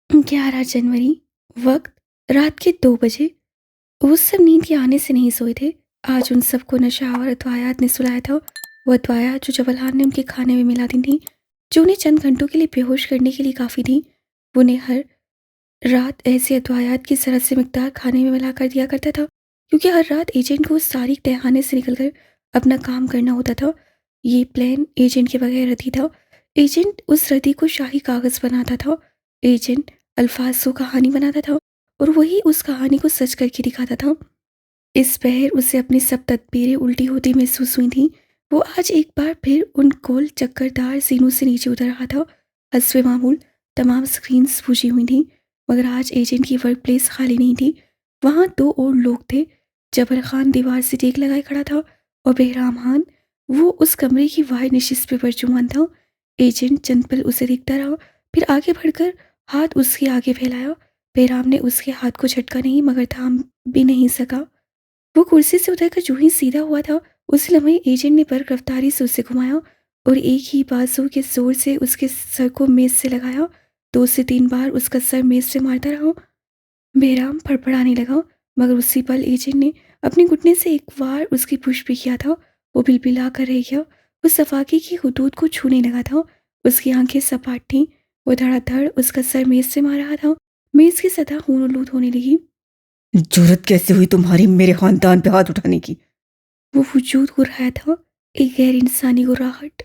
11 जनवरी। वक्त रात के 2 बजे। वो सब नींद के आने से नहीं सोए थे। आज उन सबको नशा और अद्वायात ने सुलाया था। वो अद्वायात जो जबलहान ने उनके खाने में मिला दी थी, जो उन्हें चंद घंटों के लिए बेहोश करने के लिए काफ़ी थी। वो उन्हें हर रात ऐसे अद्वायात की ज़रा सी मिकदार खाने में मिला कर दिया करता था, क्योंकि हर रात एजेंट को उस तारीख तहखाने से निकलकर अपना काम करना होता था। ये प्लान एजेंट के बगैर रद्दी था। एजेंट उस रद्दी को शाही कागज़ बनाता था। एजेंट अल्फाज को कहानी बनाता था और वही उस कहानी को सच करके दिखाता था। इस पहर उसे अपनी सब तदबीरें उल्टी होती महसूस हुई थीं। वो आज एक बार फिर उन गोल चक्करदार सीनों से नीचे उतर रहा था। हस्बे मामूल तमाम स्क्रीन्स बुझी हुई थीं, मगर आज एजेंट की वर्क प्लेस खाली नहीं थी। वहाँ दो और लोग थे। जबर खान दीवार से टेक लगाए खड़ा था और बेहराम खान वो उस कमरे की वाहिद नशिस्त पे परचुमान था। एजेंट चंद पल उसे देखता रहा, फिर आगे बढ़कर हाथ उसके आगे फैलाया। बेहराम ने उसके हाथ को झटका नहीं मगर थाम भी नहीं सका। वो कुर्सी से उतरकर जो ही सीधा हुआ था, उस लम्हे एजेंट ने बर्क रफ्तारी से उसे घुमाया और एक ही बाजू के जोर से उसके सर को मेज से लगाया। 2 से 3 बार उसका सर मेज से मारता रहा। बेराम फड़फड़ाने लगा, मगर उसी पल एजेंट ने अपने घुटने से एक बार उसकी पुश भी किया था। वो बिलबिला कर रह गया। वो सफाकी की हुदूद को छूने लगा था। उसकी आंखें सपाट थीं। वो धड़ाधड़ उसका सर मेज से मार रहा था। मेज की सतह खून होने लगी। जरूरत कैसे हुई तुम्हारी मेरे खानदान पे हाथ उठाने की? वो वजूद हो रहा था, एक गैर इंसानी गुर्राहट।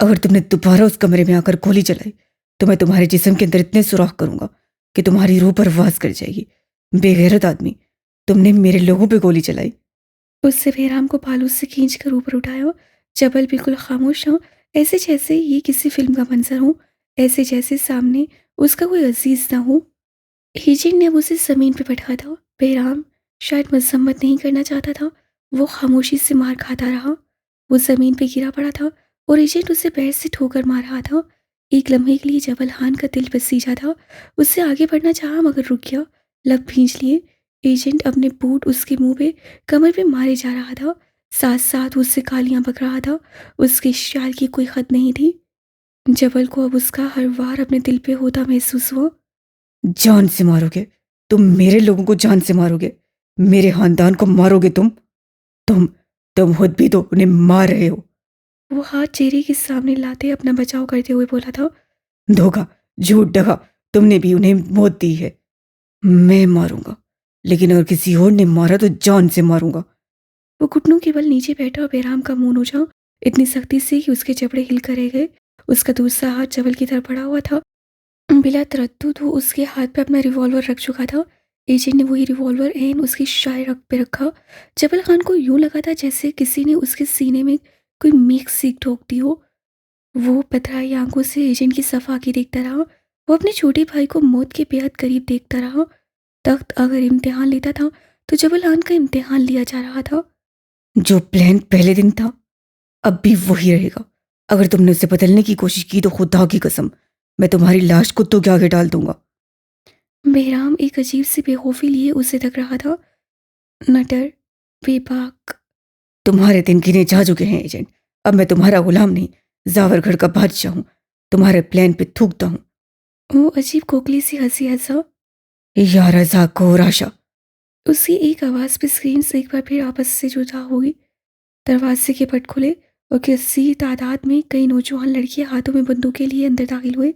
अगर तुमने दोबारा उस कमरे में आकर गोली चलाई तो मैं तुम्हारे जिस्म के अंदर इतने सुराख करूंगा कि तुम्हारी रूह पर वास कर जाएगी। बेगैरत आदमी, तुमने मेरे लोगों पे गोली चलाई। उससे बेराम को बालू से खींच कर ऊपर उठाया। जबल बिल्कुल खामोश था, ऐसे जैसे ये किसी फिल्म का मंजर हो, ऐसे जैसे सामने उसका कोई अजीज ना हो। एजेंट ने अब उसे जमीन पर बैठा था। बेराम शायद मजम्मत नहीं करना चाहता था। वो खामोशी से मार खाता रहा। वो जमीन पे गिरा पड़ा था और एजेंट उसे पैर से ठोकर मार रहा था। एक लम्हे के लिए जबल खान का दिल बसीजा था। उससे आगे बढ़ना चाहा मगर रुक गया। लब भींच लिए। एजेंट अपने बूट उसके मुंह पे, कमर पे मारे जा रहा था। साथ साथ उससे कालियां बक रहा था। उसके शाल की कोई खत नहीं थी। जबल को अब उसका हर वार अपने दिल पे होता महसूस हुआ। जान से मारोगे? तुम मेरे लोगों को जान से मारोगे? मेरे खानदान को मारोगे तुम तुम खुद भी तो उन्हें मार रहे हो। वो हाथ चेहरे के सामने लाते अपना बचाव करते हुए बोला था। धोखा, झूठ, दगा, तुमने भी उन्हें मौत दी है। मैं मारूंगा, लेकिन अगर किसी और ने मारा तो जान से मारूंगा। वो घुटनों के बल नीचे बैठा और बेराम का मुंह नोचा, इतनी सख्ती से कि उसके जबड़े हिल कर रह गए। उसका दूसरा हाथ जबल की तरफ बढ़ा हुआ था। बिला तरद्दुद वो उसके हाथ पे अपना रिवॉल्वर रख चुका था। एजेंट ने वही रिवॉल्वर एन उसकी शाय रख पे रखा। जबल खान को यूं लगा था जैसे किसी ने उसके सीने में कोई मीख सीख ठोक दी हो। वो पथराई आंखों से एजेंट की सफाकी देखता रहा। वो अपने छोटे भाई को मौत के बेहद करीब देखता रहा। तख्त अगर इम्तिहान लेता था तो जबल खान का इम्तिहान लिया जा रहा था। जो प्लान पहले दिन था अब भी वही रहेगा। अगर तुमने उसे बदलने की कोशिश की तो खुदा की कसम, मैं तुम्हारी लाश कुत्तों के आगे डाल दूंगा। बेहराम एक अजीब सी बेखौफी लिए उसे तक रहा था। नटर, बेबाक। तुम्हारे दिन गिने जा चुके हैं एजेंट। अब मैं तुम्हारा गुलाम नहीं, जावरगढ़ का बादशाह हूँ। तुम्हारे प्लान पे थूकता हूँ। वो अजीब खोखली सी हंसी हंसा। या रजा को राशा। उसकी एक आवाज़ पे स्क्रीन से एक बार फिर आपस से जुदा हुई। दरवाजे के पट खुले और किसी तादाद में कई नौजवान लड़कियां हाथों में बंदूकें लिए अंदर दाखिल हुए।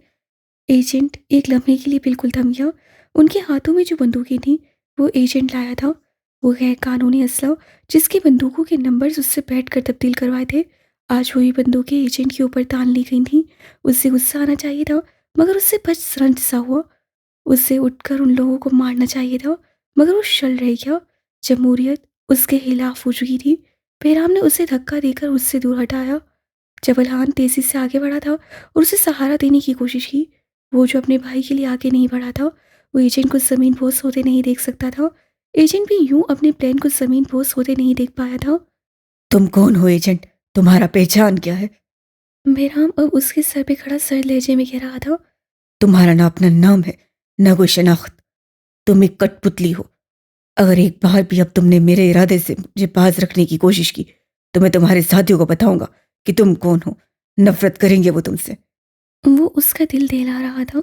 एजेंट एक लम्हे के लिए बिल्कुल थम गया। उनके हाथों में जो बंदूकें थीं, वो एजेंट लाया था। वो गैर कानूनी असला, जिसकी बंदूकों के नंबर्स उससे बैठ कर तब्दील करवाए थे। आज वही बंदूकें एजेंट के ऊपर तान ली गई थीं। उससे गुस्सा आना चाहिए था, मगर उससे बच रंज सा हुआ। उसे उठकर उन लोगों को मारना चाहिए था, मगर वो शल रह गया। जमहूरियत उसके खिलाफ हो चुकी थी। बेराम ने उसे धक्का देकर उससे दूर हटाया। जबलहान तेजी से आगे बढ़ा था और उसे सहारा देने की कोशिश की। वो जो अपने भाई के लिए आगे नहीं बढ़ा था, वो एजेंट को जमीन बोस होते नहीं देख सकता था। एजेंट भी यूं अपने प्लान को जमीन बोस होते नहीं देख पाया था। तुम कौन हो एजेंट? तुम्हारा पहचान क्या है? बेराम अब उसके सर पे खड़ा सर लहजे में कह रहा था। तुम्हारा ना अपना नाम है, ना कोई शनाख्त। तुम एक कठपुतली हो। अगर एक बार भी अब तुमने मेरे इरादे से मुझे पास रखने की कोशिश की तो मैं तुम्हारे साथियों को बताऊंगा कि तुम कौन हो। नफरत करेंगे वो तुमसे। वो उसका दिल दहला रहा था।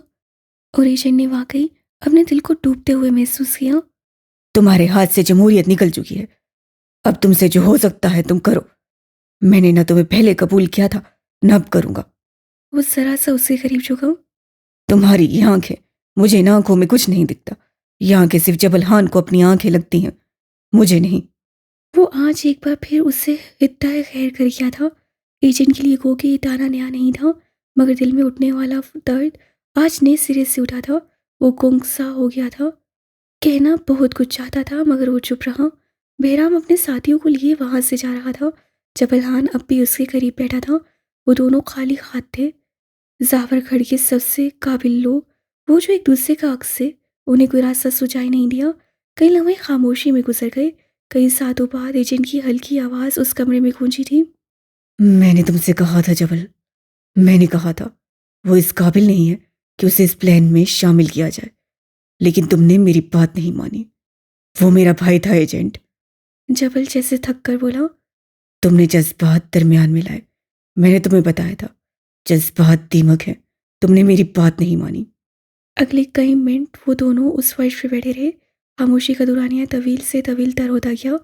और एजेंट ने वाकई अपने दिल को डूबते हुए महसूस किया। तुम्हारे हाथ से जमहूरियत निकल चुकी है। अब तुमसे जो हो सकता है तुम करो। मैंने न तुम्हें पहले कबूल किया था, न अब करूंगा। वो जरा सा उसके करीब झुका। तुम्हारी ये आंखें, मुझे इन आंखों में कुछ नहीं दिखता। ये आंखें सिर्फ जबलहान को अपनी आंखें लगती हैं, मुझे नहीं। वो आज एक बार फिर उससे हित्ताए खैर कर गया था। एजेंट के लिए गो के ये ताना नया नहीं था, मगर दिल में उठने वाला दर्द आज नए सिरे से उठा था। वो गुंग सा हो गया था। कहना बहुत कुछ चाहता था मगर वो चुप रहा। बहराम अपने साथियों को लिए वहां से जा रहा था। जबलहान अब भी उसके करीब बैठा था। वो दोनों खाली हाथ थे। जावर खड़ के सबसे काबिल लोग, वो जो एक दूसरे का अक्स से, उन्हें कोई रास्ता सुझाई नहीं दिया। कई लम्हे खामोशी में गुजर गए। कई सालों बाद एजेंट की हल्की आवाज उस कमरे में गूंजी थी। मैंने तुमसे कहा था जबल, मैंने कहा था वो इस काबिल नहीं है कि उसे इस प्लान में शामिल किया जाए। लेकिन तुमने मेरी बात नहीं मानी। वो मेरा भाई था एजेंट। जबल जैसे थक कर बोला। तुमने जज्बात दरमियान में लाए। मैंने तुम्हें बताया था जज्बात दीमक है। तुमने मेरी बात नहीं मानी। अगले कई मिनट वो दोनों उस फर्श पे बैठे रहे। खामोशी का दौरानिया तवील से तवील तर होता गया।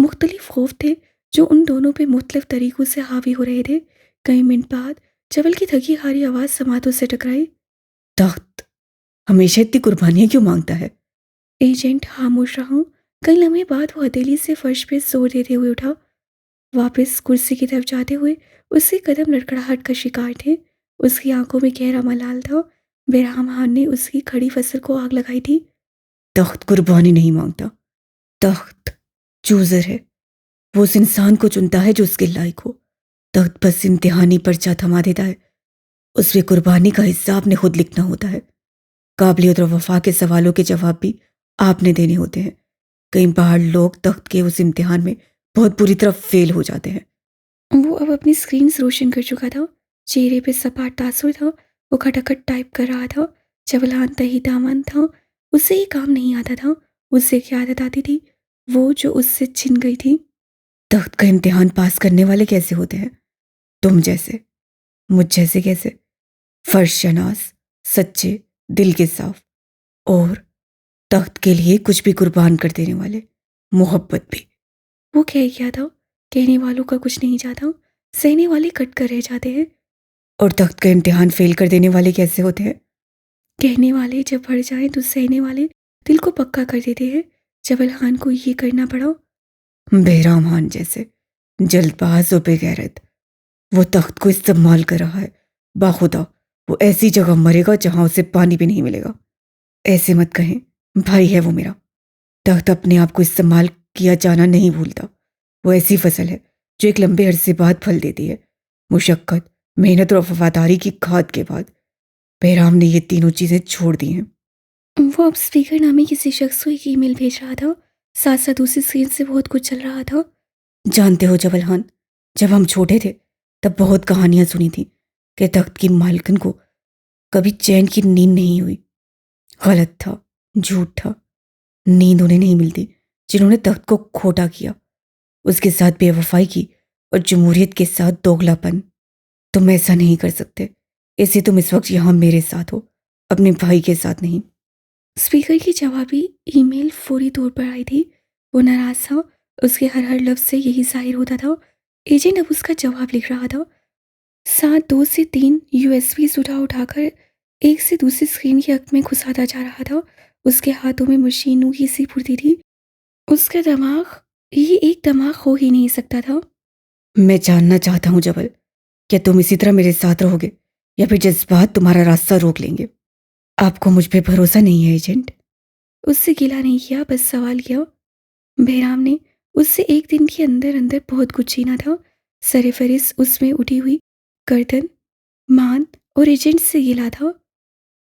मुख्तलिफ खौफ थे जो उन दोनों पे मुख्तलिफ तरीकों से हावी हो रहे थे। कई मिनट बाद जबल की थकी हारी आवाज़ समातों से टकराई। तख्त हमेशा इतनी कुर्बानियां क्यों मांगता है? एजेंट खामोश रहा। कई लम्हे बाद वो हथेली से फर्श पे जोर देते हुए उठा। वापस कुर्सी की तरफ जाते हुए उसके कदम लड़खड़ाहट का शिकार थे। उसकी आंखों में गहरा मलाल था। बेरहम हान ने उसकी खड़ी फसल को आग लगाई थी। तख्त कुर्बानी नहीं मांगता। तख्त चूजर है। वो उस इंसान को चुनता है जो उसके लायक हो। तख्त बस इम्तिहानी पर्चा थमा देता है। उसमें कुर्बानी का हिस्सा आपने खुद लिखना होता है। काबिलियत और वफा के सवालों के जवाब भी आपने देने होते हैं। कई बार लोग तख्त के उस इम्तिहान में बहुत बुरी तरह फेल हो जाते हैं। वो अब अपनी स्क्रीन रोशन कर चुका था। चेहरे पे सपाट तासुर था। वो खटाखट टाइप कर रहा था। जबलान तही दामन था। उससे ये काम नहीं आता था। उससे क्या आदत आती थी, वो जो उससे छिन गई थी। तख्त का इम्तिहान पास करने वाले कैसे होते हैं? तुम जैसे, मुझ जैसे कैसे? फर्श शनास, सच्चे, दिल के साफ, और तख्त के लिए कुछ भी कुर्बान कर देने वाले, मोहब्बत भी। वो कह गया था, कहने वालों का कुछ नहीं जाता, सहने वाले कट कर रह जाते हैं। और तख्त का इम्तिहान फेल कर देने वाले कैसे होते हैं? कहने वाले जब बढ़ जाएं तो सहने वाले दिल को पक्का कर देते हैं। जबल खान को ये करना पड़ा। बेहराम खान जैसे, जल्दबाज और बेगैरत। वो तख्त को इस्तेमाल कर रहा है। बाखुदा वो ऐसी जगह मरेगा जहां उसे पानी भी नहीं मिलेगा। ऐसे मत कहें, भाई है वो मेरा। तख्त अपने आप को इस्तेमाल किया जाना नहीं भूलता। वो ऐसी फसल है जो एक लंबे अरसे बाद फल देती है। मुशक्कत, मेहनत और वफादारी की खाद के बाद। बेहराम ने ये तीनों चीजें छोड़ दी हैं। वो अब स्पीकर नामी किसी शख्स को एक ईमेल भेज रहा था। साथ साथ दूसरी स्क्रीन से बहुत कुछ चल रहा था। जानते हो जबल खान, जब हम छोटे थे तब बहुत कहानियां सुनी थी कि तख्त की मालकिन को कभी चैन की नींद नहीं हुई। गलत था, झूठ था। नींद उन्हें नहीं मिलती जिन्होंने तख्त को खोटा किया, उसके साथ बेवफाई की और जमहूरियत के साथ दोगलापन। तुम ऐसा नहीं कर सकते, इसलिए तुम इस वक्त यहाँ मेरे साथ हो, अपने भाई के साथ नहीं। स्पीकर की जवाबी ईमेल फौरी तौर पर आई थी। वो नाराज था। उसके हर हर लफ्ज से यही जाहिर होता था। एजेंट अब उसका जवाब लिख रहा था। साथ 2 से 3 यूएसबी उठा उठाकर एक से दूसरी स्क्रीन की अक्ष में घुसाता जा रहा था। उसके हाथों में मशीनों की सी फुर्ती थी। उसका दिमाग, ये एक दिमाग हो ही नहीं सकता था। मैं जानना चाहता हूँ जबल, क्या तुम इसी तरह मेरे साथ रहोगे या फिर जज्बात तुम्हारा रास्ता रोक लेंगे? आपको मुझ पे भरोसा नहीं है एजेंट? उससे गिला नहीं किया, बस सवाल किया। बहराम ने उससे एक दिन के अंदर अंदर बहुत कुछ छीना था। सरफरिस उसमें उठी हुई गर्दन, मान और एजेंट से गिला था।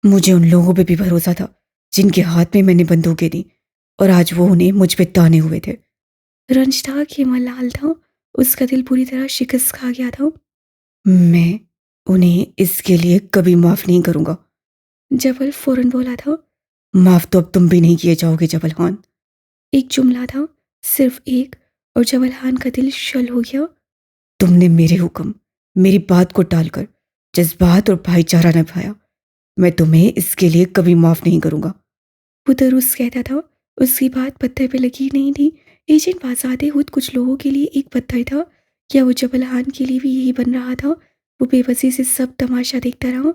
मुझे उन लोगों पे भी भरोसा था जिनके हाथ में मैंने बंदूकें दी, और आज वो उन्हें मुझ पे ताने हुए थे। रंज था कि मलाल था। उसका दिल पूरी तरह शिकस्त खा गया था। मैं उन्हें इसके लिए कभी माफ नहीं करूंगा। जबल फौरन बोला था। माफ तो अब तुम भी नहीं किए जाओगे जबल खान। एक जुमला था, सिर्फ एक, और जबल खान का दिल शल हो गया। तुमने मेरे हुक्म, मेरी बात को टालकर जज्बात और भाईचारा निभाया। मैं तुम्हें इसके लिए कभी माफ नहीं करूंगा। वो तरुस कहता था। उसकी बात पत्थर पे लगी नहीं थी। एजेंट वासाते खुद कुछ लोगों के लिए एक पत्थर था। क्या वो जबलहान के लिए भी यही बन रहा था? वो बेबसी से सब तमाशा देखता रहा।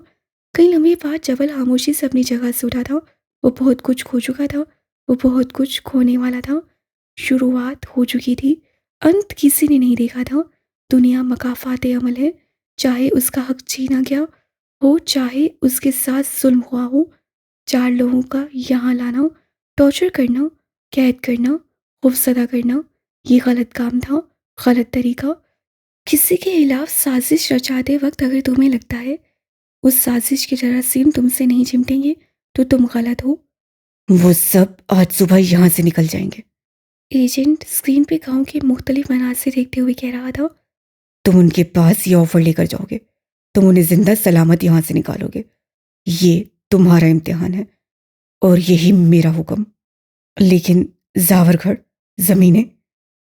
कई लम्हे बाद जबल खामोशी से अपनी जगह से उठा था। वो बहुत कुछ खो चुका था। वो बहुत कुछ खोने वाला था। शुरुआत हो चुकी थी, अंत किसी ने नहीं देखा था। दुनिया मकाफाते अमल है। चाहे उसका हक छीना गया हो, चाहे उसके साथ जुल्म हुआ हो। 4 लोगों का यहाँ लाना, टॉर्चर करना, कैद करना, खौफजदा करना, ये गलत काम था, गलत तरीका। किसी के खिलाफ साजिश रचाते वक्त अगर तुम्हें लगता है उस साजिश के जरासीम तुमसे नहीं चिमटेंगे, तो तुम गलत हो। वो सब आज सुबह यहाँ से निकल जाएंगे। एजेंट स्क्रीन पे गांव के मुख्तलिफ मनासिर देखते हुए कह रहा था। तुम उनके पास ये ऑफर लेकर जाओगे, तुम उन्हें जिंदा सलामत यहाँ से निकालोगे। ये तुम्हारा इम्तिहान है और यही मेरा हुक्म। लेकिन जावरगढ़, जमीनें,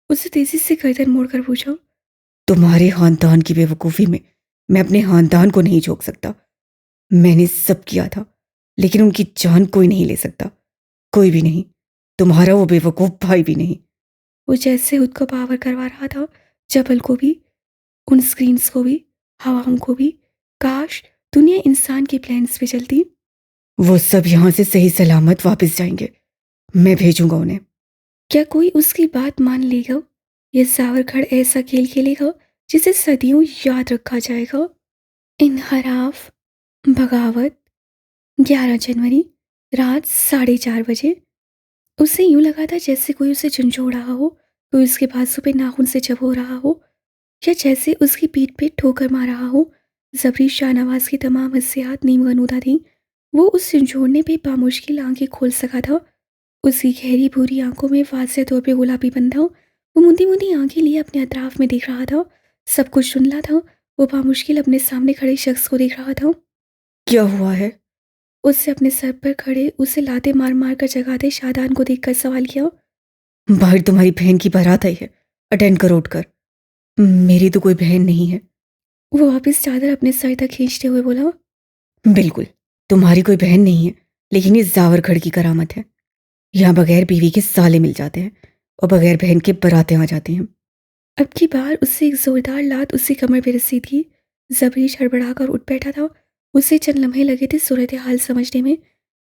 उसे तेजी से गर्दन मोड़कर पूछा। तुम्हारे खानदान की बेवकूफ़ी में मैं अपने खानदान को नहीं झोंक सकता। मैंने सब किया था, लेकिन उनकी जान कोई नहीं ले सकता, कोई भी नहीं, तुम्हारा वो बेवकूफ़ भाई भी नहीं। वो जैसे खुद को पावर करवा रहा था, जबल को भी, उन स्क्रीन्स को भी, हवाओं को भी। काश दुनिया इंसान के प्लान्स पे चलती। वो सब यहाँ से सही सलामत वापस जाएंगे, मैं भेजूंगा उन्हें। क्या कोई उसकी बात मान लेगा? ये सावरखड़ ऐसा खेल खेलेगा जिसे सदियों याद रखा जाएगा? इनहराफ, बगावत, 11 जनवरी, रात 4:30 बजे। उसे यूं लगा था जैसे कोई उसे झंझोड़ रहा हो, कोई उसके बाजू पे नाखून से चबो रहा हो, या जैसे उसकी पीठ पे ठोकर मार रहा हो। जबरी शाहनवाज की तमाम हसियात नीमगनूदा थी। वो उस झंझोड़ने पे बामुश्किल आंखें खोल सका था। उसकी गहरी भूरी आंखों में वाज़ेह तौर पे गुलाबीपन था। वो मुंदी मुंदी आंखें लिए अपने अतराफ में देख रहा था। सब कुछ सुन रहा था। वो बामुश्किल अपने सामने खड़े शख्स को देख रहा था। क्या हुआ है? उससे अपने सर पर खड़े उसे लाते मार मार कर जगाते शादान को देखकर सवाल किया। बाहर तुम्हारी बहन की बारात आई है, अटेंड करो उठकर। मेरी तो कोई बहन नहीं है। वो वापस चादर अपने सर तक खींचते हुए बोला। बिल्कुल, तुम्हारी कोई बहन नहीं है, लेकिन ये जावरगढ़ की करामत है। यहाँ बगैर बीवी के साले मिल जाते हैं और बगैर बहन के बरातें आ जाती हैं। अब की बार उससे एक जोरदार लात उसकी कमर पर रसी थी। जबरीश हड़बड़ाकर उठ बैठा था। उसे चंद लम्हे लगे थे सूरत हाल समझने में।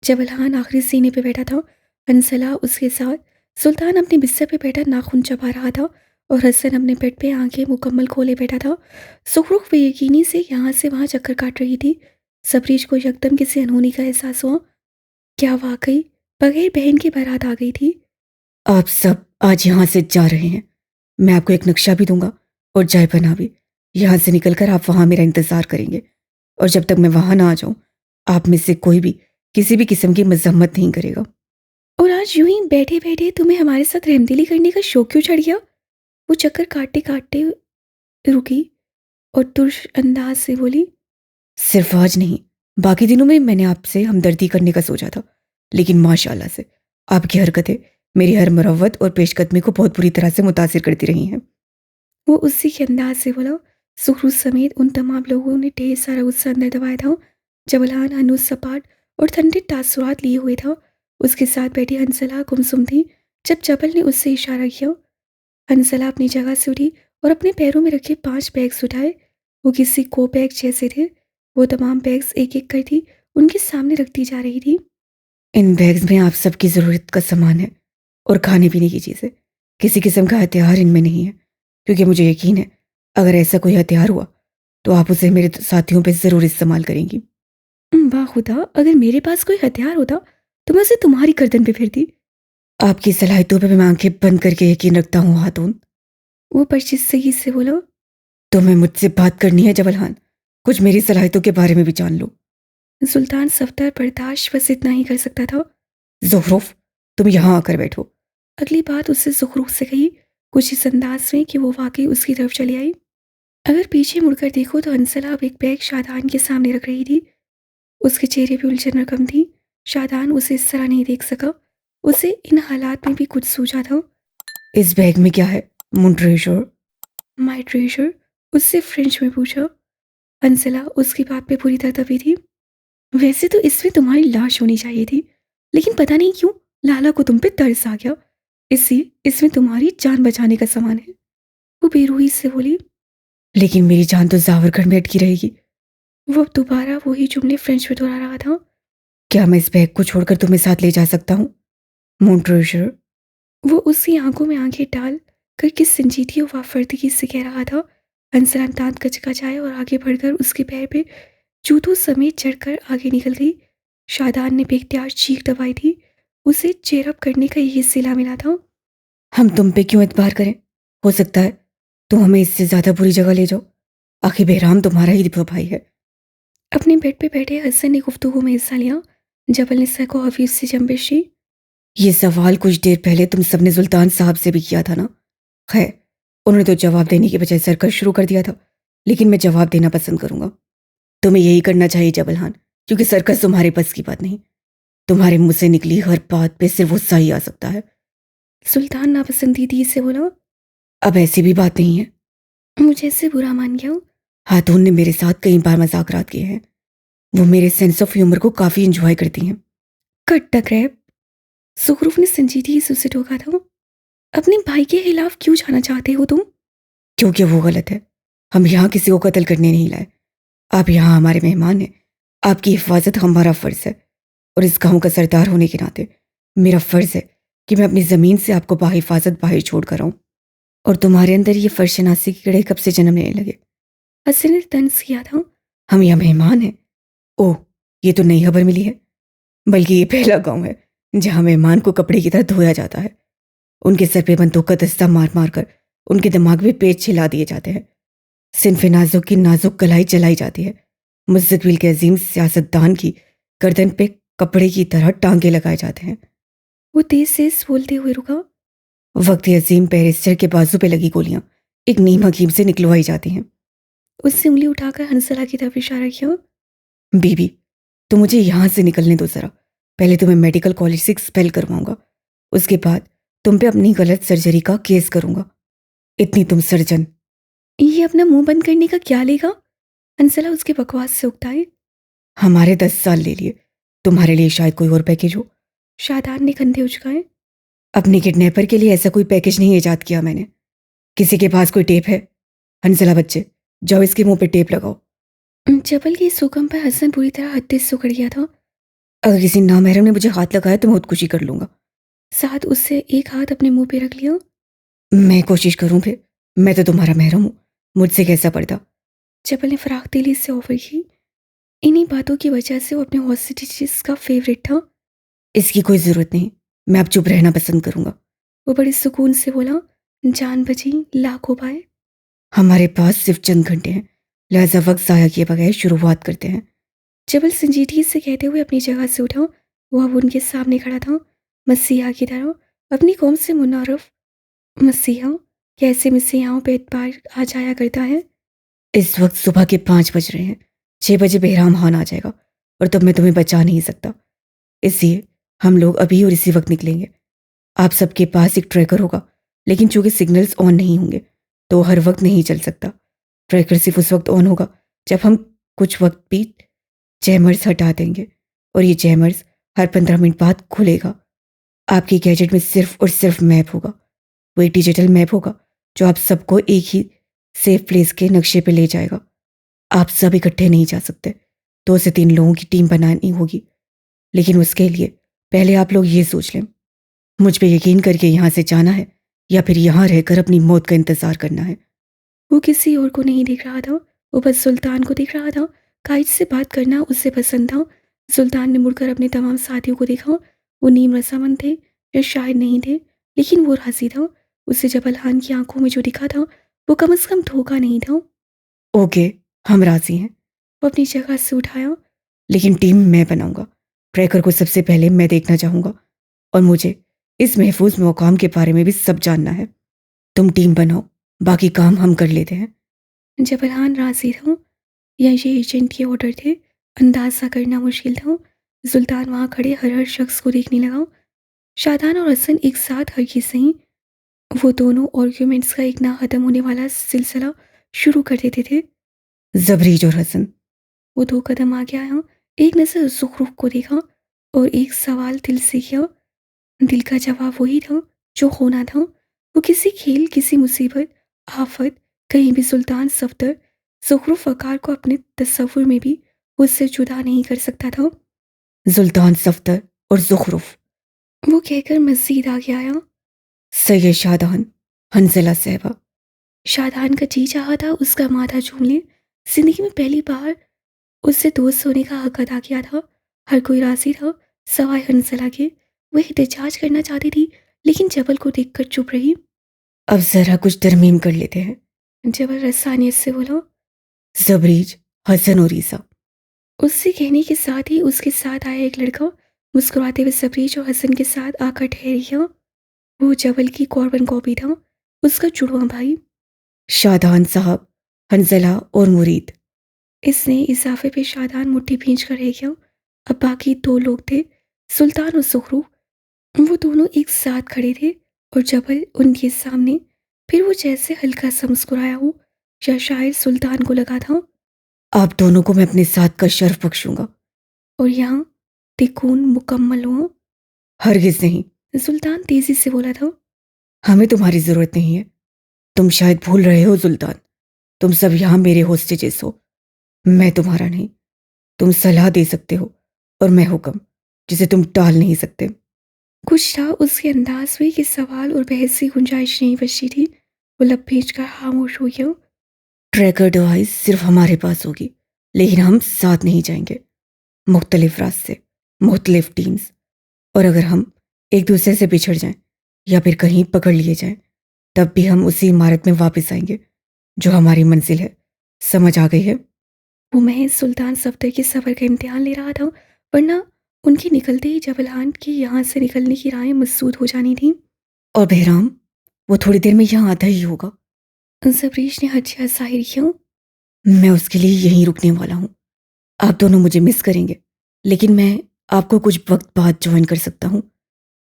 जबलहान आखिरी सीने पे बैठा था, हंसला उसके साथ। सुल्तान अपने बिस्तर पे बैठा नाखून चबा रहा था और हसन अपने बेड पे आंखें मुकम्मल खोले बैठा था। सुखरुख बेयकीनी से यहाँ से वहाँ चक्कर काट रही थी। जबरीश को यकदम किसी अनहोनी का एहसास हुआ। क्या वाकई बगैर बहन की बारात आ गई थी? आप सब आज यहाँ से जा रहे हैं। मैं आपको एक नक्शा भी दूंगा और चाय बना भी। यहाँ से निकलकर आप वहाँ मेरा इंतज़ार करेंगे, और जब तक मैं वहाँ ना आ जाऊँ, आप में से कोई भी किसी भी किस्म की मजम्मत नहीं करेगा। और आज यूं ही बैठे बैठे तुम्हें हमारे साथ रहमदिली करने का शौक क्यों चढ़ गया? वो चक्कर काटते काटते रुकी और तुर्श अंदाज से बोली। सिर्फ आज नहीं, बाकी दिनों में मैंने आपसे हमदर्दी करने का सोचा था, लेकिन माशाल्लाह से आपकी हरकतें मेरी हर मुरव्वत और पेशकदमी को बहुत बुरी तरह से मुतासिर करती रही हैं। वो उसी के अंदाज से बोला। सुखरू समेत उन तमाम लोगों ने ढेर सारा गुस्सा अंदर दबाया था। जबलान हनूज सपाट और ठंडे तासुरात लिए हुए था। उसके साथ बैठी हंसला गुमसुम थी। जब जबल ने उससे इशारा किया, हंसला अपनी जगह से उठी और अपने पैरों में रखे 5 बैग्स उठाए। वो किसी को बैग जैसे थे। वो तमाम बैग्स एक एक कर थी उनके सामने रखती जा रही थी। इन बैग्स में आप सबकी ज़रूरत का सामान है और खाने पीने की चीज़ें। किसी किस्म का हथियार इनमें नहीं है, क्योंकि मुझे यकीन है अगर ऐसा कोई हथियार हुआ तो आप उसे मेरे साथियों पे ज़रूर इस्तेमाल करेंगी। वाह खुदा, अगर मेरे पास कोई हथियार होता तो मैं उसे तुम्हारी गर्दन पे फेरती। आपकी सलाहियतों पे मैं आंखें बंद करके यकीन रखता हूँ हातून। वो बदशिस्तगी से बोला। तुम्हें मुझसे बात करनी है जबलहान, कुछ मेरी सलाहियतों के बारे में भी जान लो। सुल्तान सफ्तार बर्दाश्त बस इतना ही कर सकता था। ज़ुखरुफ, तुम यहाँ आकर बैठो। अगली बात उससे सुखरूख से कही, कुछ इस अंदाज में कि वो वाकई उसकी तरफ चली आई। अगर पीछे मुड़कर देखो तो हंसला अब एक बैग शादान के सामने रख रही थी। उसके चेहरे पे उलझन रकम थी। शादान उसे इस तरह नहीं देख सका। उसे इन हालात में भी कुछ सूझा था। इस बैग में क्या है, मुन ट्रेजर? माई ट्रेजर? उससे फ्रेंच में पूछा। हंसला उसकी बात पे पूरी तरह दबी थी। वैसे तो इसमें तुम्हारी लाश होनी चाहिए थी, लेकिन पता नहीं क्यों लाला को तुम पे तरस आ गया, इसलिए इसमें तुम्हारी जान बचाने का सामान है। वो बेरुई से बोली। लेकिन मेरी जान तो जावरगढ़ में अटकी रहेगी। वो दोबारा वही जुमले फ्रेंच में दोहरा रहा था। क्या मैं इस बैग को छोड़कर तुम्हें साथ ले जा सकता हूँ, मोन्ट्रोजर? वो उसकी आंखों में आंखें डाल करके संजीदगी और वाफर्दगी से कह रहा था। हंसरां दांत कचकचाए और आगे बढ़कर उसके पैर पे जूतों समेत चढ़कर आगे निकल गई। शादान ने बेख्तियार चीख दबाई थी। उसे चेयरअप करने का ये सिला मिला था। हम तुम पे क्यों एतबार करें? हो सकता है तुम हमें इससे ज्यादा बुरी जगह ले जाओ। आखिर बेहराम तुम्हारा ही दिपो भाई है। अपने बेड पे बैठे हसन ने गुफ्तगू में हिस्सा लिया। जबल ने सर को हफीज से जंबिश दी। ये सवाल कुछ देर पहले तुम सबने सुल्तान साहब से भी किया था ना? खैर, उन्होंने तो जवाब देने के बजाय सरकस शुरू कर दिया था, लेकिन मैं जवाब देना पसंद करूंगा। तुम्हें यही करना चाहिए जबलहान, क्योंकि सर्कस तुम्हारे बस की बात नहीं। तुम्हारे मुंह से निकली हर बात पे सिर्फ गुस्सा ही आ सकता है। सुल्तान नापसंदीदी से बोला। अब ऐसी भी बात नहीं है। मुझे इससे बुरा मान गया। हाथून ने मेरे साथ कई बार मजाकरात किए हैं। वो मेरे सेंस ऑफ ह्यूमर को काफी इंजॉय करती हैं। Cut the Krebs. सुखरूफ ने संजीदगी से उसे टोका था। अपने भाई के खिलाफ क्यों जाना चाहते हो तुम? क्योंकि वो गलत है। हम यहाँ किसी को कत्ल करने नहीं लाए। आप यहाँ हमारे मेहमान हैं। आपकी हिफाजत हमारा फर्ज है, और इस गांव का सरदार होने के नाते मेरा फर्ज है कि मैं अपनी जमीन से आपको बाहिफाजत बाहर छोड़ कर आऊं। और तुम्हारे अंदर ये फर्ज शनासी के कीड़े कब से जन्म लेने लगे? हसन ने तंज किया था। हम यहाँ मेहमान हैं। ओह, ये तो नई खबर मिली है। बल्कि ये पहला गांव है जहां मेहमान को कपड़े की तरह धोया जाता है। उनके सर पे बंदूक का दस्ता मार मार कर उनके दिमाग में पेच छिला दिए जाते हैं। सिनफ नाजुक की नाजुक कलाई जलाई जाती है। मुस्तकबिल के अजीम सियासतदान की गर्दन पे कपड़े की तरह टांगे लगाए जाते हैं। वो तेज से बोलते हुए रुका। वक्त अजीम बैरिस्टर के बाजू पे लगी गोलियां एक नीम हकीम से निकलवाई जाती हैं। उससे उंगली उठाकर हंसला की तरफ इशारा किया। बीबी, तो मुझे यहां से निकलने दो जरा। पहले तुम्हें मेडिकल कॉलेज से एक्सपेल करवाऊंगा, उसके बाद तुम पे अपनी गलत सर्जरी का केस करूंगा। इतनी तुम सर्जन। ये अपना मुंह बंद करने का क्या लेगा? हंसला उसके बकवास से उकताई। हमारे 10 साल ले लिए, तुम्हारे लिए शायद कोई और पैकेज हो। शादान ने कंधे उचकाए। अपने किडनैपर के लिए ऐसा कोई पैकेज नहीं इजाद किया मैंने। किसी के पास कोई टेप है? हंसला बच्चे, जाओ इसके मुंह पे टेप लगाओ। जबल के इस हुक्म पर हसन बुरी तरह हत्ते से उकड़ गया था। अगर किसी नामहरम ने मुझे हाथ लगाया तो मैं खुदकुशी कर लूंगा। साथ उससे एक हाथ अपने मुंह पे रख लिया। मैं कोशिश करूं फिर? मैं तो तुम्हारा महरम हूं, मुझसे कैसा पर्दा? जबल ने फराख दिली से ऑफर की। इन्हीं बातों की वजह से वो अपने हॉस्टेजेस का फेवरेट था। इसकी कोई जरूरत नहीं, मैं अब चुप रहना पसंद करूंगा। वो बड़े सुकून से बोला। जान बची लाखों पाए। हमारे पास सिर्फ चंद घंटे हैं, लिहाजा वक्त जाया किए बगैर शुरुआत करते हैं। जबल संजीदगी से कहते हुए अपनी जगह से उठा। वो अब उनके सामने खड़ा था, मसीहा की तरह, अपनी कौम से मुनारफ मसीहा। कैसे मसीहाओं पे एतबार आ जाया करता है। इस वक्त सुबह के 5 बज रहे हैं। 6 बजे बेहराम हान आ जाएगा और तब मैं तुम्हें बचा नहीं सकता। इसलिए हम लोग अभी और इसी वक्त निकलेंगे। आप सबके पास एक ट्रैकर होगा, लेकिन चूंकि सिग्नल्स ऑन नहीं होंगे तो हर वक्त नहीं चल सकता। ट्रैकर सिर्फ उस वक्त ऑन होगा जब हम कुछ वक्त भी जैमर्स हटा देंगे, और ये जैमर्स हर 15 मिनट बाद खुलेगा। आपके गैजेट में सिर्फ और सिर्फ मैप होगा। वो एक डिजिटल मैप होगा जो आप सबको एक ही सेफ प्लेस के नक्शे पे ले जाएगा। आप सब इकट्ठे नहीं जा सकते, 2 से 3 लोगों की टीम बनानी होगी। लेकिन उसके लिए पहले आप लोग ये सोच लें, मुझ पे यकीन करके यहाँ से जाना है या फिर यहाँ रहकर अपनी मौत का इंतजार करना है। वो किसी और को नहीं देख रहा था, वो बस सुल्तान को देख रहा था। काइद से बात करना उसे पसंद था। सुल्तान ने मुड़कर अपने तमाम साथियों को देखा। वो नीम रसामंद थे या शायद नहीं थे, लेकिन वो राजी था। उसे जबलहान की आंखों में जो दिखा था वो कम से कम धोखा नहीं था। ओके, हम राजी हैं। वो अपनी जगह से उठाया। लेकिन टीम मैं बनाऊंगा। ट्रैकर को सबसे पहले मैं देखना चाहूंगा, और मुझे इस महफूज मकाम के बारे में भी सब जानना है। तुम टीम बनाओ, बाकी काम हम कर लेते हैं। जबलहान राजी था या ये एजेंट के ऑर्डर थे, अंदाजा करना मुश्किल था। सुल्तान वहाँ खड़े हर हर शख्स को देखने लगा। शादान और हसन एक साथ हर की सही। वो दोनों आर्ग्यूमेंट्स का एक ना खत्म होने वाला सिलसिला शुरू कर देते थे। जबरीज और हसन। वो 2 कदम आगे आया। एक नज़र ज़ुखरुख को देखा और एक सवाल दिल से किया। दिल का जवाब वही था जो होना था। वो किसी खेल, किसी मुसीबत, आफत, कहीं भी सुल्तान सफदर ज़ुखरुफ वक़ार को अपने तसव्वुर में भी उससे जुदा नहीं कर सकता था। सुल्तान सफ्दर और ज़ुखरुफ, वो कहकर मज़ीद आगे आया। सैयद शादान, हंज़ला साहिबा। शादान का जी चाहा था उसका माथा चूम ले। ज़िंदगी में पहली बार उससे दोस्त होने का हक अदा किया था। हर कोई राज़ी था सवाए हंसला के। वह एहतजाज करना चाहती थी लेकिन जबल को देखकर चुप रही। अब ज़रा कुछ तरमीम कर लेते हैं। जबल रसानियत से बोला। जबरीज, हसन और ईसा। उससे कहने के साथ ही उसके साथ आया एक लड़का मुस्कुराते हुए सबरीज और हसन के साथ आकर ठहर गया। वो जबल की कॉर्बन कॉपी था, उसका जुड़वा भाई। शादान साहब, हंज़ला और मुरीद। इसने इजाफे पे शादान मुट्ठी भींच कर रह गया। अब बाकी दो लोग थे, सुल्तान और सुखरू। वो दोनों एक साथ खड़े थे और जबल उनके सामने। फिर वो जैसे हल्का सा मुस्कुराया हो या शायद सुल्तान को लगा था। आप दोनों को मैं अपने साथ का शर्फ बख्शूंगा। और यहाँ तिकोन मुकम्मल हो। हरगिज़ नहीं। सुल्तान तेजी से बोला था। हमें तुम्हारी ज़रूरत नहीं है। तुम शायद भूल रहे हो सुल्तान, तुम सब यहाँ मेरे होस्टेजेस हो। मैं तुम्हारा नहीं। तुम सलाह दे सकते हो और मैं हुक्म, जिसे तुम टाल नहीं सकते। कुछ था उसके अंदाज में कि सवाल और बहस की गुंजाइश नहीं बची थी। वो लब भेज कर खामोश हो गया। ट्रैकर डिवाइस सिर्फ हमारे पास होगी, लेकिन हम साथ नहीं जाएंगे। मुख्तलिफ रास्ते, मुख्तलिफ टीम्स। और अगर हम एक दूसरे से बिछड़ जाएं या फिर कहीं पकड़ लिए जाएं, तब भी हम उसी इमारत में वापस आएंगे जो हमारी मंजिल है। समझ आ गई है? वो महज सुल्तान सफदर के सफ़र का इम्तिहान ले रहा था, वरना उनके निकलते ही जबलहान की यहाँ से निकलने की राहें मसदूद हो जानी थी। और बहराम, वो थोड़ी देर में यहाँ आता ही होगा। जबरीश ने हथिया जाहिर किया। मैं उसके लिए यहीं रुकने वाला हूँ। आप दोनों मुझे मिस करेंगे, लेकिन मैं आपको कुछ वक्त बाद ज्वाइन कर सकता हूँ।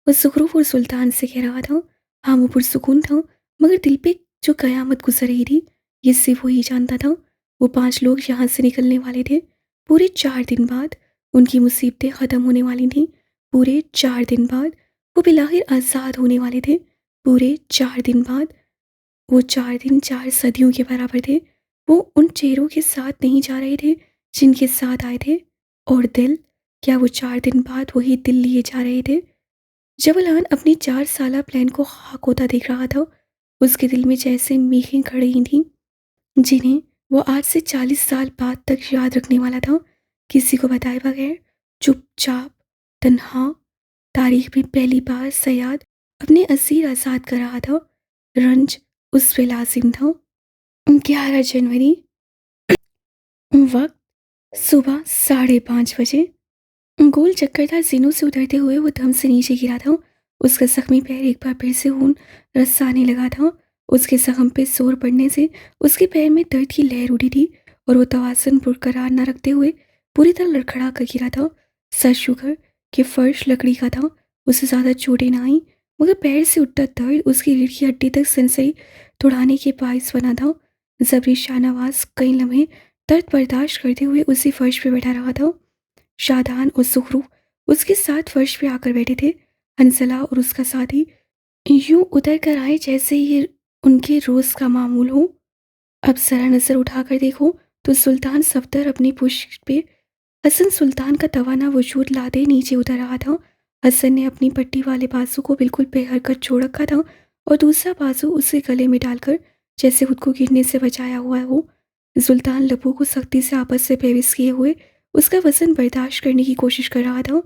वो सुखरूफ और सुल्तान से कह रहा था। हाँ, वो पुरसुकून था, मगर दिल पे जो कयामत गुजर रही थी ये सिर्फ वो ही जानता था। वो 5 लोग यहाँ से निकलने वाले थे। पूरे 4 दिन बाद उनकी मुसीबतें ख़त्म होने वाली थीं। पूरे 4 दिन बाद वो बिलाखिर आज़ाद होने वाले थे। पूरे 4 दिन बाद वो 4 दिन 4 सदियों के बराबर थे। वो उन चेहरों के साथ नहीं जा रहे थे जिनके साथ आए थे। और दिल, क्या वो 4 दिन बाद वही दिल लिए जा रहे थे? जबलान अपनी 4 साला प्लान को खाक होता देख रहा था। उसके दिल में जैसे मीखें खड़ रही थीं, जिन्हें वो आज से 40 साल बाद तक याद रखने वाला था, किसी को बताए बगैर, चुपचाप, तन्हा। तारीख में पहली बार सयाद अपने असीर आज़ाद कर रहा था। रंज उस पे लाजिम था। 11 जनवरी, वक्त सुबह 5:30 बजे। गोल चक्करदार जीनों से उतरते हुए वो दम से नीचे गिरा था। उसका जख्मी पैर एक बार फिर से खून रसाने लगा था। उसके जख्म पे जोर पड़ने से उसके पैर में दर्द की लहर उठी थी और वो तवाज़ुन बरकरार न रखते हुए पूरी तरह लड़खड़ा कर गिरा था। सच शुक्र कि फर्श लकड़ी का था, उसे ज़्यादा चोटें ना आई, मगर पैर से उठता दर्द उसकी रीढ़ की हड्डी तक सेंसरी तोड़ाने के बायस बना था। जबरी शाहनवाज कई लम्हे दर्द बर्दाश्त करते हुए उसी फर्श पे बैठा रहा था। शादान और सुखरू उसके साथ फर्श पे आकर बैठे थे। हंसला और उसका साथी यूं उतर कर आए जैसे ये उनके रोज का मामूल हो। अब जरा नजर उठाकर देखो तो सुल्तान सफदर अपनी पुश्त पे हसन सुल्तान का तवाना वजूद लादे नीचे उतर रहा था। हसन ने अपनी पट्टी वाले बाजू को बिल्कुल बेहरकत छोड़ रखा था और दूसरा बाजू उसके गले में डालकर जैसे खुद को गिरने से बचाया हुआ हो। सुल्तान लबों को सख्ती से आपस से पेविस किए हुए उसका वजन बर्दाश्त करने की कोशिश कर रहा था।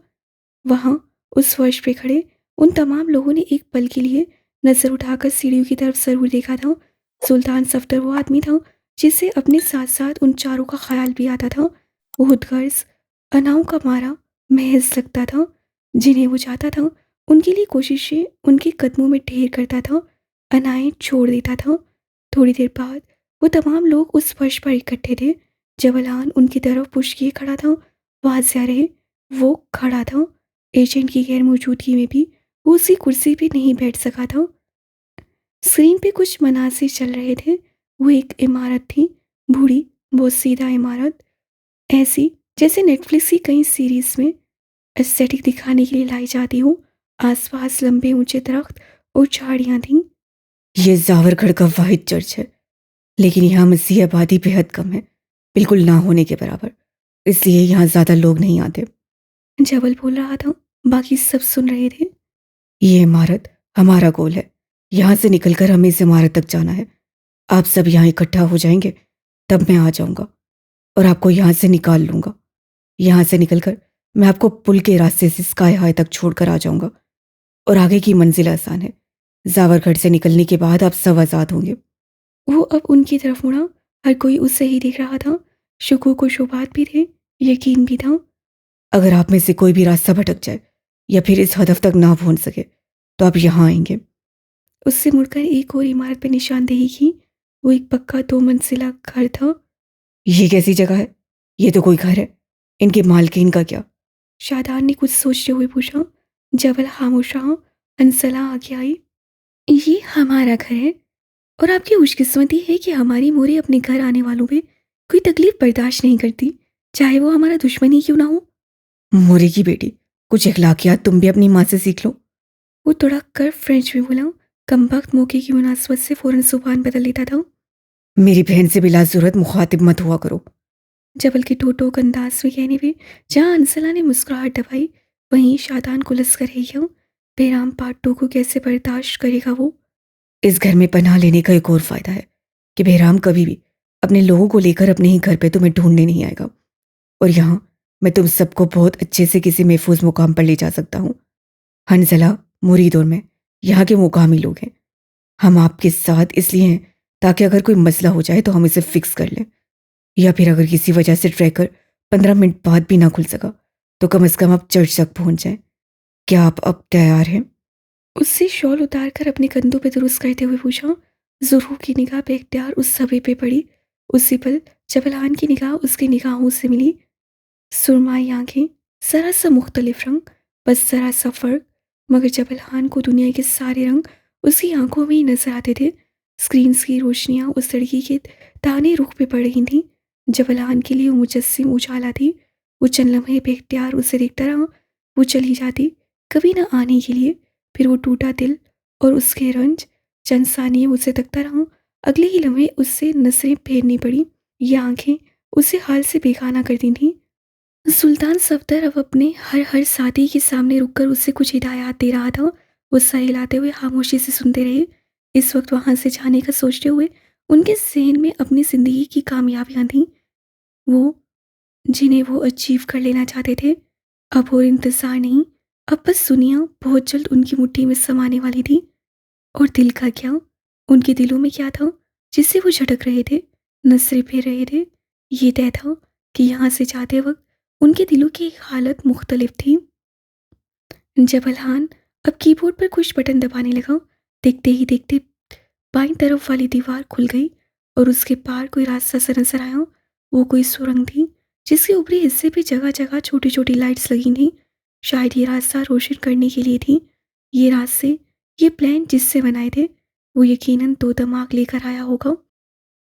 वहां उस फर्श पे खड़े उन तमाम लोगों ने एक पल के लिए नजर उठाकर सीढ़ियों की तरफ जरूर देखा था। सुल्तान सफदर वो आदमी था जिसे अपने साथ साथ उन चारों का ख्याल भी आता था। वो खुदगर्ज अनाओं का मारा महज लगता था, जिन्हें वो चाहता था उनके लिए कोशिशें उनके कदमों में ढेर करता था, अनाएं छोड़ देता था। थोड़ी देर बाद वो तमाम लोग उस फर्श पर इकट्ठे थे। जबलान उनकी तरफ पुश किए खड़ा था। वाज़िया रहे, वो खड़ा था। एजेंट की गैर मौजूदगी में भी वो उसी कुर्सी पे नहीं बैठ सका था। स्क्रीन पे कुछ मनासिर चल रहे थे। वो एक इमारत थी, बूढ़ी, बहुत सीधा इमारत, ऐसी जैसे नेटफ्लिक्स की कई सीरीज में एस्थेटिक दिखाने के लिए लाई जाती हो। आसपास लंबे ऊंचे दरख्त और झाड़ियां थीं। ये जावरगढ़ का वाहिद चर्च है, लेकिन यहाँ मसीही आबादी बेहद कम है, बिल्कुल ना होने के बराबर। इसलिए यहाँ ज्यादा लोग नहीं आते। जबल बोल रहा था। बाकी सब सुन रहे थे। ये इमारत हमारा गोल है। यहाँ से निकलकर हमें इस इमारत तक जाना है। आप सब यहाँ इकट्ठा हो जाएंगे, तब मैं आ जाऊंगा और आपको यहाँ से निकाल लूंगा। यहाँ से निकलकर मैं आपको पुल के रास्ते से स्काई हाई तक छोड़कर आ जाऊंगा और आगे की मंजिल आसान है। जावरगढ़ से निकलने के बाद आप सब आजाद होंगे। वो अब उनकी तरफ मुड़ा। हर कोई उससे ही देख रहा था। शुकू को शुबात भी थे, यकीन भी था। अगर आप में से कोई भी रास्ता भटक जाए या फिर इस हदफ तक ना पहुंच सके तो आप यहाँ आएंगे। उससे मुड़कर एक और इमारत पर निशानदेही की। वो एक पक्का 2 मंजिला घर था। ये कैसी जगह है? ये तो कोई घर है। इनके मालकिन का क्या? शादान ने कुछ सोचते हुए पूछा। जबल खामोश रहा। अंसला आगे आई। ये हमारा घर है और आपकी खुशकिस्मती है कि हमारी मोरी अपने घर आने वालों पे कोई तकलीफ बर्दाश्त नहीं करती, चाहे वो हमारा दुश्मन ही क्यों ना हो। मोरे की बेटी, कुछ इखलाकियात तुम भी अपनी माँ से सीख लो। वो तड़क कर फ्रेंच में बोला। कमबख्त मौके की मुनासबत से फौरन जुबान बदल लेता था। मेरी बहन से बिला जरूरत मुखातिब मत हुआ करो। जबल के टोटोक अंदाज में कहने पे जहाँ अंसला ने मुस्कुराहट दबाई, वहीं शादान को लस कर रही हो। बेराम पाटों को कैसे बर्दाश्त करेगा वो। इस घर में पनाह लेने का एक और फायदा है कि बेहराम कभी भी अपने लोगों को लेकर अपने ही घर पे तुम्हें ढूंढने नहीं आएगा। और यहाँ मैं तुम सबको बहुत अच्छे से किसी महफूज मुकाम पर ले जा सकता हूँ। हंजला, मुरीद और मैं यहाँ के मुकामी लोग हैं। हम आपके साथ इसलिए हैं ताकि अगर कोई मसला हो जाए तो हम इसे फिक्स कर लें, या फिर अगर किसी वजह से ट्रैकर 15 मिनट बाद भी ना खुल सका तो कम से कम आप चर्च तक पहुंच जाएं। क्या आप अब तैयार हैं? उससे शॉल उतार कर अपने कंधों पे दुरुस्त करते हुए पूछा। जुरू की निगाह बेख्तियार उस सभी पे पड़ी। उसी पल जबलहान की निगाह उसकी निगाहों से मिली। सुरमाई आंखें, जरा सा मुख्तलिफ रंग, बस जरा सा फर्क। मगर जबलहान को दुनिया के सारे रंग उसकी आंखों में ही नजर आते थे। स्क्रीन की रोशनियां उस लड़की के ताने रुख पे पड़ रही थीं। जबलहान के लिए वो मुजस्सिम उजाला थी। वो चंद लम्हे बेख्तियार उसे देखता रहा। वो चली जाती, कभी ना आने के लिए। फिर वो टूटा दिल और उसके रंज। चंद सानिये उसे तकता रहा। अगले ही लम्हे उससे नजरें फेरनी पड़ी। ये आंखें उसे हाल से बेगाना करती थीं। सुल्तान सफदर अब अपने हर हर साथी के सामने रुककर उससे कुछ हिदायत दे रहा था। वो सर हिलाते हुए खामोशी से सुनते रहे। इस वक्त वहां से जाने का सोचते हुए उनके जहन में अपनी जिंदगी की कामयाबियां थीं, वो जिन्हें वो अचीव कर लेना चाहते थे। अब और इंतजार नहीं, अब बस दुनिया बहुत जल्द उनकी मुट्ठी में समाने वाली थी। और दिल का क्या? उनके दिलों में क्या था जिससे वो झटक रहे थे, नजरें फेर रहे थे? ये तय था कि यहाँ से जाते वक्त उनके दिलों की एक हालत मुख्तलिफ थी। जबलहान अब कीबोर्ड पर कुछ बटन दबाने लगा। देखते ही देखते बाईं तरफ वाली दीवार खुल गई और उसके पार कोई रास्ता सा नजर आया। वो कोई सुरंग थी जिसके ऊपरी हिस्से पे जगह जगह छोटी छोटी लाइट्स लगी थीं। शायद ये रास्ता रोशन करने के लिए थी। ये रास्ते, ये प्लान जिससे बनाए थे, वो यकीनन दो दिमाग लेकर आया होगा।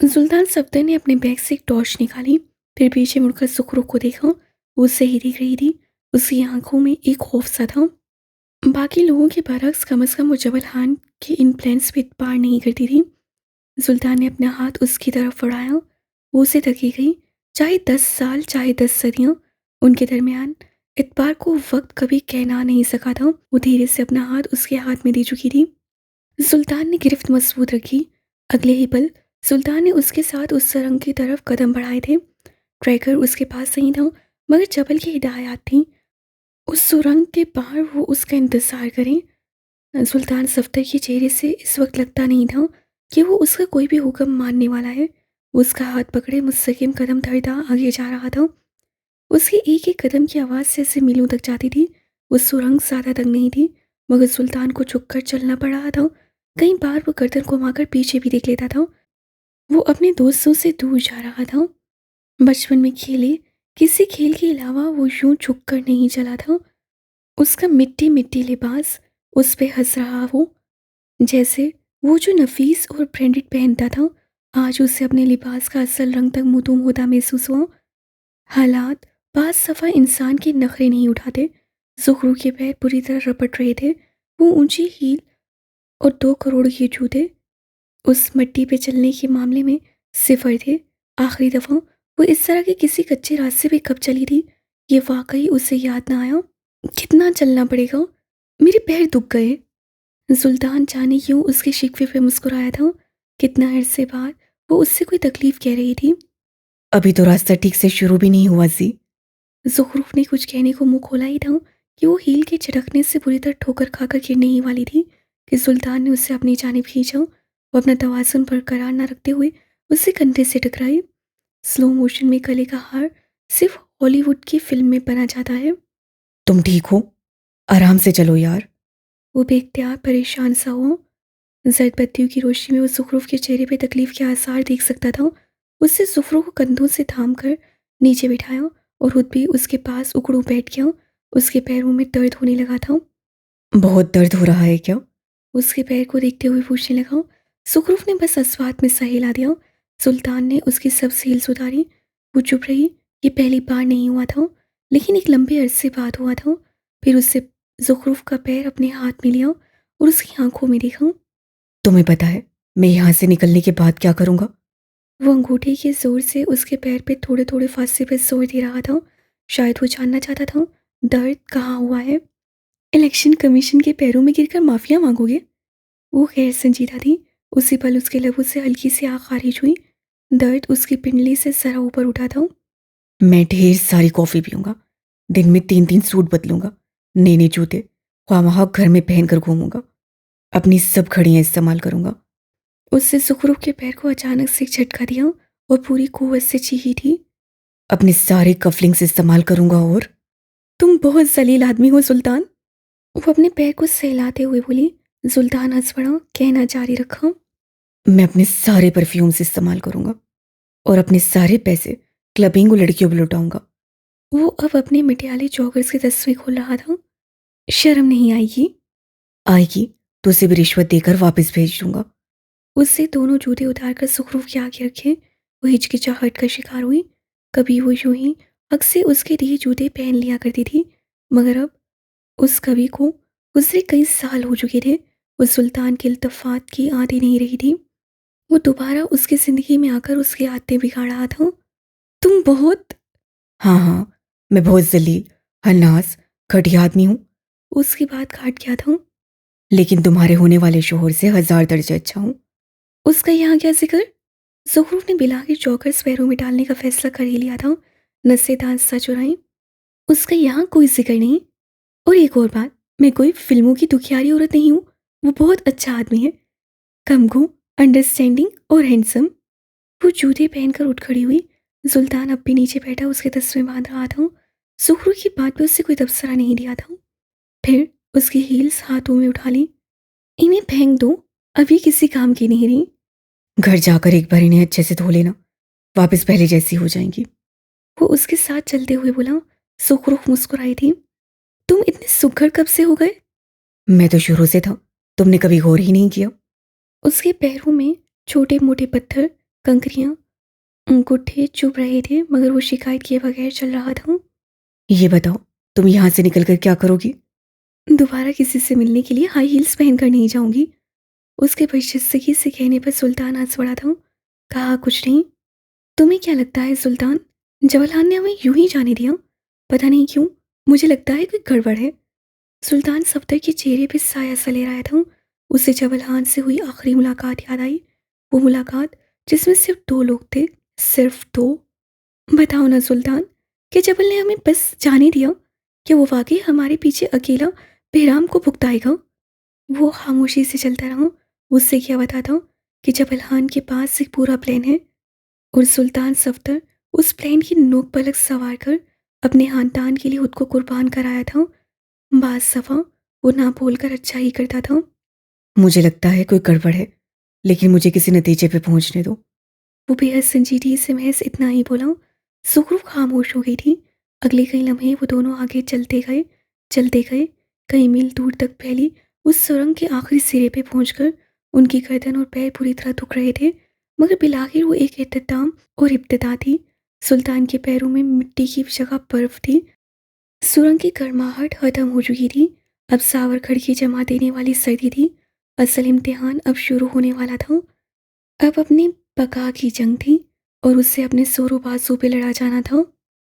सुल्तान सफदर ने अपने बैग से एक टॉर्च निकाली। फिर पीछे मुड़कर सुखरुख को देखा। वो उससे ही देख रही थी। उसकी आंखों में एक खौफ सा था। बाकी लोगों के बरक्स कम से कम वो जबलहान के इन प्लान्स पे इतबार नहीं करती थी। सुल्तान ने अपना हाथ उसकी तरफ बढ़ाया। वो उसे तकी गई। चाहे 10 साल, चाहे 10 सदियां, उनके दरमियान इतबार को वक्त कभी कहना नहीं सका था। वो धीरे से अपना हाथ उसके हाथ में दे चुकी थी। सुल्तान ने गिरफ्त मजबूत रखी। अगले ही पल सुल्तान ने उसके साथ उस सुरंग की तरफ कदम बढ़ाए थे। ट्रैकर उसके पास नहीं था, मगर जबल की हिदायत थी उस सुरंग के बाहर वो उसका इंतजार करें। सुल्तान सफदर के चेहरे से इस वक्त लगता नहीं था कि वो उसका कोई भी हुक्म मानने वाला है। वो उसका हाथ पकड़े मुस्तकिम कदम धरता आगे जा रहा था। उसके एक एक कदम की आवाज़ से ऐसे मीलों तक जाती थी। वो सुरंग ज़्यादा तंग नहीं थी, मगर सुल्तान को झुककर चलना पड़ रहा था। कई बार वो गर्दन घुमाकर पीछे भी देख लेता था। वो अपने दोस्तों से दूर जा रहा था। बचपन में खेले किसी खेल के अलावा वो यूं झुक कर नहीं चला था। उसका मिट्टी मिट्टी लिबास उस पे हंस रहा हो, जैसे वो जो नफीस और ब्रांडेड पहनता था आज उसे अपने लिबास का असल रंग तक मुतूम होता महसूस हुआ। हालात बाज सफ़ा इंसान के नखरे नहीं उठाते। ज़ुहरू के पैर पूरी तरह रपट रहे थे। वो ऊंची हील और 2 करोड़ के जूते उस मिट्टी पे चलने के मामले में सिफर थे। आखिरी दफ़ा वो इस तरह के किसी कच्चे रास्ते पे कब चली थी, ये वाकई उसे याद ना आया। कितना चलना पड़ेगा, मेरे पैर दुख गए। सुल्तान जाने क्यों उसके शिकवे पे मुस्कुराया था। कितना अरसे बाद वो उससे कोई तकलीफ कह रही थी। अभी तो रास्ता ठीक से शुरू भी नहीं हुआ जी। ज़ुखरूफ ने कुछ कहने को मुंह खोला ही था कि वो हील के झटकने से बुरी तरह ठोकर खाकर गिरने ही वाली थी कि सुल्तान ने उससे अपनी जानिब खींचा। वो अपना तवाज़ुन बरकरार न रखते हुए उससे कंधे से टकराई। स्लो मोशन में गले का हार सिर्फ हॉलीवुड की फिल्म में बना जाता है। तुम ठीक हो? आराम से चलो यार। वो बेख्तियार परेशान सा हुआ। जर्द बत्तियों की रोशनी में वो ज़ुखरूफ के चेहरे पे तकलीफ के आसार देख सकता था। उससे ज़ुखरू को कंधों से थाम कर नीचे बिठाया और खुद भी उसके पास उकड़ू बैठ गया। उसके पैरों में दर्द होने लगा था। बहुत दर्द हो रहा है क्या? उसके पैर को देखते हुए पूछने लगा। ज़ुखरूफ ने बस अस्वात में सा हिला दिया। सुल्तान ने उसकी सब सील्स उतारी। वो चुप रही। ये पहली बार नहीं हुआ था, लेकिन एक लंबे अरसे बाद हुआ था। फिर उससे ज़ुखरूफ का पैर अपने हाथ में लिया और उसकी आंखों में देखा। तुम्हें पता है मैं यहाँ से निकलने के बाद क्या करूँगा? वो अंगूठे के जोर से उसके पैर पे थोड़े थोड़े फासले पर जोर दे रहा था। शायद वो जानना चाहता था दर्द कहाँ हुआ है। इलेक्शन कमीशन के पैरों में गिरकर माफिया मांगोगे? वो गैर संजीदा थी। उसी पल उसके लबों से हल्की सी आह खारिज हुई। दर्द उसकी पिंडली से जरा ऊपर उठा था। मैं ढेर सारी कॉफ़ी पीऊँगा, दिन में 3-3 सूट बदलूँगा, नए-नए जूते ख्वाह घर में पहनकर घूमूँगा, अपनी सब घड़ियाँ इस्तेमाल करूँगा। उससे सुखरूप के पैर को अचानक से एक झटका दिया और पूरी कुव्वत से चीखी थी। अपने सारे कफलिंग्स इस्तेमाल करूँगा और तुम बहुत जलील आदमी हो सुल्तान। वो अपने पैर को सहलाते हुए बोली। सुल्तान हंस पड़ा, कहना जारी रखा। मैं अपने सारे परफ्यूम्स इस्तेमाल करूँगा और अपने सारे पैसे क्लबिंग और लड़कियों पर लुटाऊँगा। वो अब अपने मिटियाले जॉगर्स की तस्वीर खोल रहा था। शर्म नहीं आएगी? आएगी तो उसे भी रिश्वत देकर वापस भेज दूँगा। उससे दोनों जूते उतारकर सुखरूफ के आगे रखे। वो हिचकिचाहट का शिकार हुई। कभी वो यूं ही हक से उसके दिए जूते पहन लिया करती थी, मगर अब उस कभी को गुजरे कई साल हो चुके थे। वो सुल्तान के इल्तफात की आदी नहीं रही थी। वो दोबारा उसकी जिंदगी में आकर उसकी आदतें बिगाड़ रहा था। तुम बहुत। हाँ हाँ, मैं बहुत जलील, हन्नास, घटिया आदमी हूँ, उसकी बात काट गया था। लेकिन तुम्हारे होने वाले शोहर से 1000 दर्जे अच्छा हूँ। उसका यहाँ क्या जिक्र? ज़ुखरूफ ने बिला के जॉकर्स पैरों में डालने का फैसला कर ही लिया था। नसें दांत सा चुराई। उसका यहाँ कोई जिक्र नहीं। और एक और बात, मैं कोई फिल्मों की दुखियारी औरत नहीं हूँ। वो बहुत अच्छा आदमी है, कमगो, अंडरस्टैंडिंग और हैंडसम। वो जूते पहनकर उठ खड़ी हुई। सुल्तान अब भी नीचे बैठा उसके तस्वीर बांध रहा था। सुखरू की बात पे उससे कोई तबसरा नहीं दिया था। फिर उसकी हील्स हाथों में उठा ली। इन्हें फेंक दो, अभी किसी काम की नहीं रही। घर जाकर एक बार इन्हें अच्छे से धो लेना, वापस पहले जैसी हो जाएंगी। वो उसके साथ चलते हुए बोला। सुखरुख मुस्कुराई थी। तुम इतने सुघड़ कब से हो गए? मैं तो शुरू से था, तुमने कभी गौर ही नहीं किया। उसके पैरों में छोटे मोटे पत्थर, कंकरियां, अंगूठे चुभ रहे थे, मगर वो शिकायत किए बगैर चल रहा था। ये बताओ, तुम यहाँ से निकलकर क्या करोगी? दोबारा किसी से मिलने के लिए हाई हील्स पहनकर नहीं जाऊंगी। उसके बदशगीसी से कहने पर सुल्तान हंस पड़ा था। कहा, कुछ नहीं। तुम्हें क्या लगता है सुल्तान, जवलहान ने हमें यूं ही जाने दिया? पता नहीं क्यों मुझे लगता है कोई गड़बड़ है। सुल्तान सफदर के चेहरे पे साया सा ले रहा था। उसे जवलहान से हुई आखिरी मुलाकात याद आई। वो मुलाकात जिसमें सिर्फ 2 लोग थे, सिर्फ 2। बताओ ना सुल्तान, कि जबल ने हमें बस जाने दिया? क्या वो वाकई हमारे पीछे अकेला बेराम को भुगताएगा? वो खामोशी से चलता रहा। उससे क्या बताता कि जबलहान के पास एक पूरा प्लान है और सुल्तान सफदर उस प्लान की नोक पलक सवार कर अपने खानदान के लिए खुद को कुर्बान कराया था। बाज सफ़ा वो ना बोलकर अच्छा ही करता था। मुझे लगता है कोई गड़बड़ है, लेकिन मुझे किसी नतीजे पे पहुंचने दो। वो बेहद संजीदगी से महज इतना ही बोला। सुखरूप खामोश हो गई थी। अगले कई लम्हे वो दोनों आगे चलते गए। कई मील दूर तक फैली उस सुरंग के आखिरी सिरे पे पहुंचकर उनकी गर्दन और पैर पूरी तरह दुख रहे थे, मगर बिलाखिर वो एक इख्तिताम और इब्तिदा थी। सुल्तान के पैरों में मिट्टी की जगह बर्फ थी। सुरंग की गर्माहट खत्म हो चुकी थी। अब सावर खड़की जमा देने वाली सर्दी थी। असल इम्तिहान अब शुरू होने वाला था। अब अपनी बका की जंग थी और उससे अपने जोरों बाजू पे लड़ा जाना था।